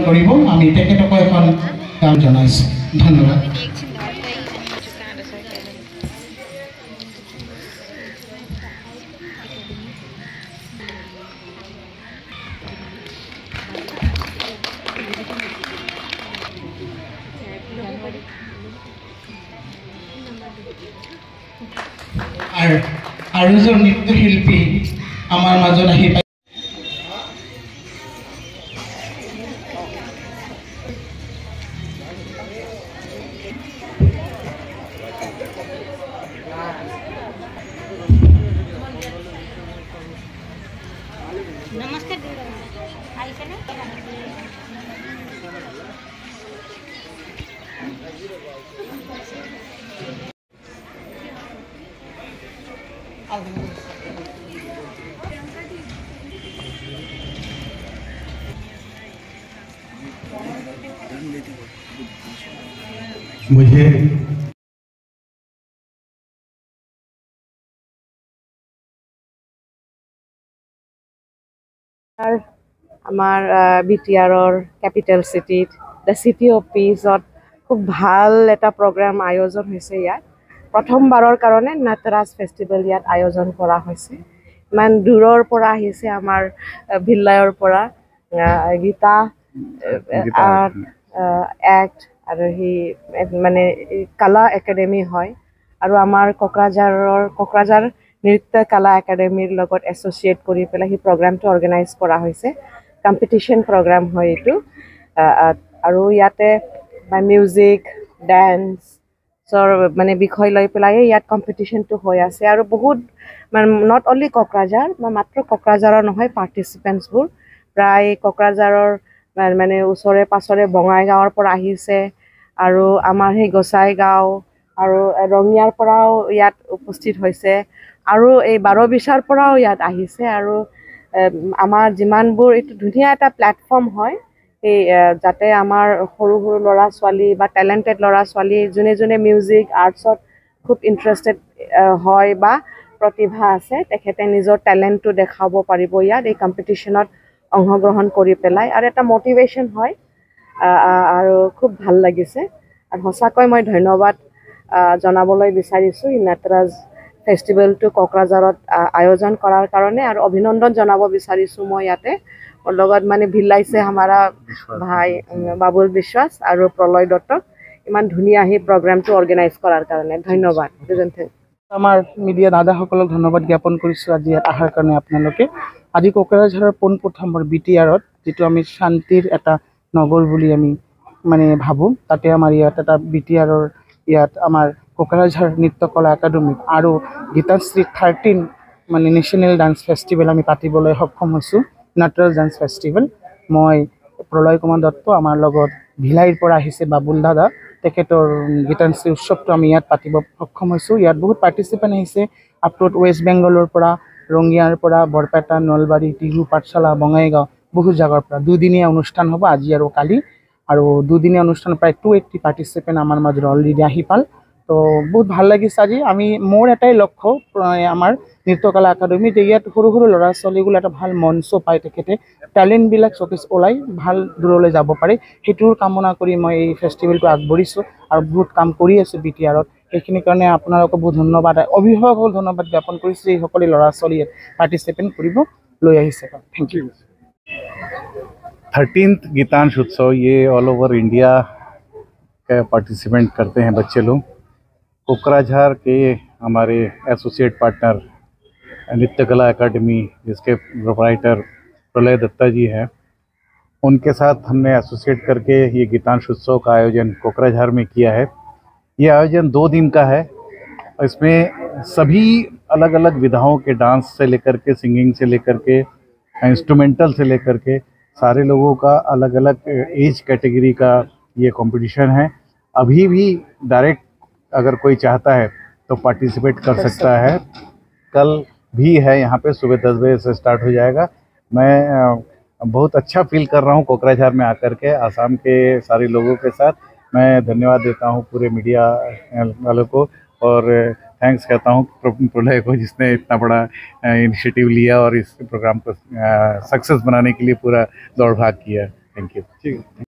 কৰিব আমি তেখেতকো এখন গান জনাইছোঁ ধন্যবাদ আৰু এজন নৃত্যশিল্পী আমাৰ মাজত আহি नमस्ते मुझे আমাৰ বিটিআৰৰ কেপিটেল চিটিত দ্য চিটি অফ পিছত খুব ভাল এটা প্ৰগ্ৰাম আয়োজন হৈছে ইয়াত প্ৰথমবাৰৰ কাৰণে নটৰাজ ফেষ্টিভেল ইয়াত আয়োজন কৰা হৈছে ইমান দূৰৰ পৰা আহিছে আমাৰ ভিল্লায়ৰ পৰা গীতা এক্ট আৰু সি মানে কলা একাডেমি হয় আৰু আমাৰ কোকৰাঝাৰ নৃত্য কলা একাডেমিৰ লগত এছ'চিয়েট কৰি পেলাই সেই প্ৰগ্ৰামটো অৰ্গেনাইজ কৰা হৈছে কম্পিটিশ্যন প্ৰগ্ৰাম হয় এইটো আৰু ইয়াতে মিউজিক ডান্সৰ মানে বিষয় লৈ পেলাই ইয়াত কম্পিটিশ্যনটো হৈ আছে আৰু বহুত মানে নট অনলি কোকৰাঝাৰ মাত্ৰ কোকৰাঝাৰৰ নহয় পাৰ্টিচিপেণ্টছবোৰ প্ৰায় কোকৰাঝাৰৰ মানে ওচৰে পাছৰে বঙাইগাঁৱৰ পৰা আহিছে আৰু আমাৰ সেই গোসাইগাঁও আৰু ৰঙিয়াৰ পৰাও ইয়াত উপস্থিত হৈছে আৰু এই বাৰবিছাৰ পৰাও ইয়াত আহিছে আৰু আমাৰ যিমানবোৰ এইটো ধুনীয়া এটা প্লেটফৰ্ম হয় এই যাতে আমাৰ সৰু সৰু ল'ৰা ছোৱালী বা টেলেণ্টেড ল'ৰা ছোৱালী যোনে যোনে মিউজিক আৰ্টছত খুব ইণ্টাৰেষ্টেড হয় বা প্ৰতিভা আছে তেখেতে নিজৰ টেলেণ্টটো দেখাব পাৰিব ইয়াত এই কম্পিটিশ্যনত অংশগ্ৰহণ কৰি পেলাই আৰু এটা মটিভেশ্যন হয় আৰু খুব ভাল লাগিছে আৰু সঁচাকৈ মই ধন্যবাদ জনাবলৈ বিচাৰিছোঁ এই নটৰাজ ফেষ্টিভেলটো কোকৰাঝাৰত আয়োজন কৰাৰ কাৰণে আৰু অভিনন্দন জনাব বিচাৰিছোঁ মই ইয়াতে লগত মানে ভিলাইছে আমাৰা ভাই বাবুল বিশ্বাস আৰু প্ৰলয় দত্তক ইমান ধুনীয়া সেই প্ৰগ্ৰামটো অৰ্গেনাইজ কৰাৰ কাৰণে ধন্যবাদ আমাৰ মিডিয়া দাদাসকলক ধন্যবাদ জ্ঞাপন কৰিছোঁ আজি ইয়াত অহাৰ কাৰণে আপোনালোকে আজি কোকৰাঝাৰৰ পোনপ্ৰথমৰ বিটিআৰত যিটো আমি শান্তিৰ এটা নগৰ বুলি আমি মানে ভাবোঁ তাতে আমাৰ ইয়াত এটা বিটিআৰৰ ইয়াত আমাৰ কোকৰাঝাৰ নৃত্যকলা একাডেমীত আৰু গীতাশ্ৰী 13 মানে নেশ্যনেল ডান্স ফেষ্টিভেল আমি পাতিবলৈ সক্ষম হৈছোঁ নটৰাজ ডান্স ফেষ্টিভেল মই প্ৰলয় কুমাৰ দত্ত আমাৰ লগত ভিলাইৰ পৰা আহিছে বাবুল দাদা তেখেতৰ গীতাশ্ৰী উৎসৱটো আমি ইয়াত পাতিব সক্ষম হৈছোঁ ইয়াত বহুত পাৰ্টিচিপেণ্ট আহিছে আপটোত ৱেষ্ট বেংগলৰ পৰা ৰঙিয়াৰ পৰা বৰপেটা নলবাৰী টিহু পাঠশালা বঙাইগাঁও বহুত জাগাৰ পৰা দুদিনীয়া অনুষ্ঠান হ'ব আজি আৰু কালি আৰু দুদিনীয়া অনুষ্ঠান প্ৰায় 280 পাৰ্টিচিপেণ্ট আমাৰ মাজত অলৰেডি আহি পাল তো বহুত ভাল লাগিছে আজি আমি মোৰ এটাই লক্ষ্য আমাৰ নৃত্যকলা একাডেমীত ইয়াত সৰু সৰু ল'ৰা ছোৱালীগুলো এটা ভাল মঞ্চ পায় তেখেতে টেলেণ্টবিলাক চকেজ ওলাই ভাল দূৰলৈ যাব পাৰে সেইটোৰ কামনা কৰি মই এই ফেষ্টিভেলটো আগবঢ়িছোঁ আৰু বহুত কাম কৰি আছোঁ বিটিআৰত সেইখিনিৰ কাৰণে আপোনালোকক বহুত ধন্যবাদ অভিভাৱকসকল ধন্যবাদ জ্ঞাপন কৰিছোঁ এই সকলো ল'ৰা ছোৱালী পাৰ্টিচিপেণ্ট কৰিব লৈ আহিছে থেংক ইউ 13th गीतांश उत्सव ये ऑल ओवर इंडिया का पार्टिसिपेंट करते हैं बच्चे लोग कोकराझार के हमारे एसोसिएट पार्टनर नृत्य कला एकेडमी जिसके प्रोप्राइटर प्रलय दत्ता जी हैं उनके साथ हमने एसोसिएट करके ये गीतांश उत्सव का आयोजन कोकराझार में किया है। ये आयोजन 2 दिन का है। इसमें सभी अलग अलग विधाओं के डांस से लेकर के सिंगिंग से लेकर के इंस्ट्रूमेंटल से लेकर के सारे लोगों का अलग अलग एज कैटेगरी का ये कंपटीशन है। अभी भी डायरेक्ट अगर कोई चाहता है तो पार्टिसिपेट कर सकता है। कल भी है यहाँ पे सुबह 10 बजे से स्टार्ट हो जाएगा। मैं बहुत अच्छा फील कर रहा हूँ कोकराझार में आकर के आसाम के सारे लोगों के साथ। मैं धन्यवाद देता हूँ पूरे मीडिया वालों को और थैंक्स कहता हूँ प्रलय को जिसने इतना बड़ा इनिशिएटिव लिया और इस प्रोग्राम को सक्सेस बनाने के लिए पूरा दौड़ भाग किया। थैंक यू ঠিক আছে